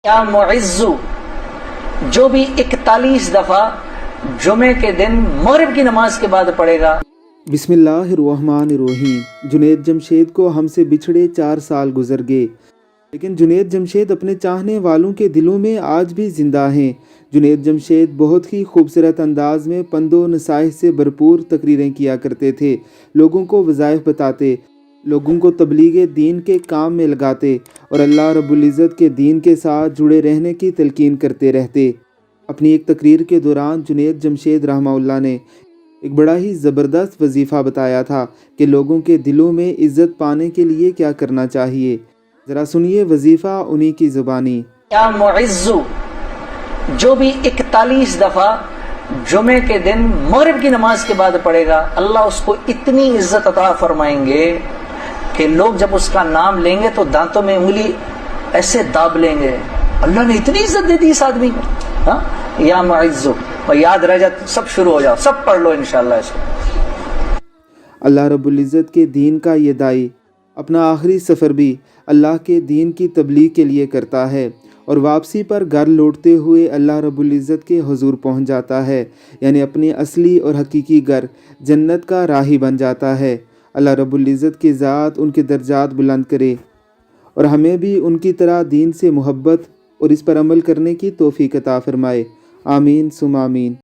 یا معزو جو بھی 41 دفعہ جمعے کے دن مغرب کی نماز کے بعد پڑھے گا۔ بسم اللہ الرحمن الرحیم۔ جنید جمشید کو ہم سے بچھڑے 4 سال گزر گئے، لیکن جنید جمشید اپنے چاہنے والوں کے دلوں میں آج بھی زندہ ہیں۔ جنید جمشید بہت ہی خوبصورت انداز میں پند و نصائح سے بھرپور تقریریں کیا کرتے تھے، لوگوں کو وظائف بتاتے، لوگوں کو تبلیغ دین کے کام میں لگاتے اور اللہ رب العزت کے دین کے ساتھ جڑے رہنے کی تلقین کرتے رہتے۔ اپنی ایک تقریر کے دوران جنید جمشید رحمہ اللہ نے ایک بڑا ہی زبردست وظیفہ بتایا تھا کہ لوگوں کے دلوں میں عزت پانے کے لیے کیا کرنا چاہیے۔ ذرا سنیے وظیفہ انہی کی زبانی۔ یا معزو جو بھی 41 دفعہ جمعے کے دن مغرب کی نماز کے بعد پڑھے گا، اللہ اس کو اتنی عزت عطا فرمائیں گے کہ لوگ جب اس کا نام لیں گے تو دانتوں میں انگلی ایسے داب لیں گے، اللہ نے اتنی عزت دے دی اس آدمی کو۔ ہاں یا معزو، اور یاد رہ جائے، سب شروع ہو جاؤ، سب پڑھ لو انشاءاللہ اس کو۔ اللہ رب العزت کے دین کا یہ داعی اپنا آخری سفر بھی اللہ کے دین کی تبلیغ کے لیے کرتا ہے، اور واپسی پر گھر لوٹتے ہوئے اللہ رب العزت کے حضور پہنچ جاتا ہے، یعنی اپنی اصلی اور حقیقی گھر جنت کا راہی بن جاتا ہے۔ اللہ رب العزت کی ذات ان کے درجات بلند کرے اور ہمیں بھی ان کی طرح دین سے محبت اور اس پر عمل کرنے کی توفیق عطا فرمائے۔ آمین ثم آمین۔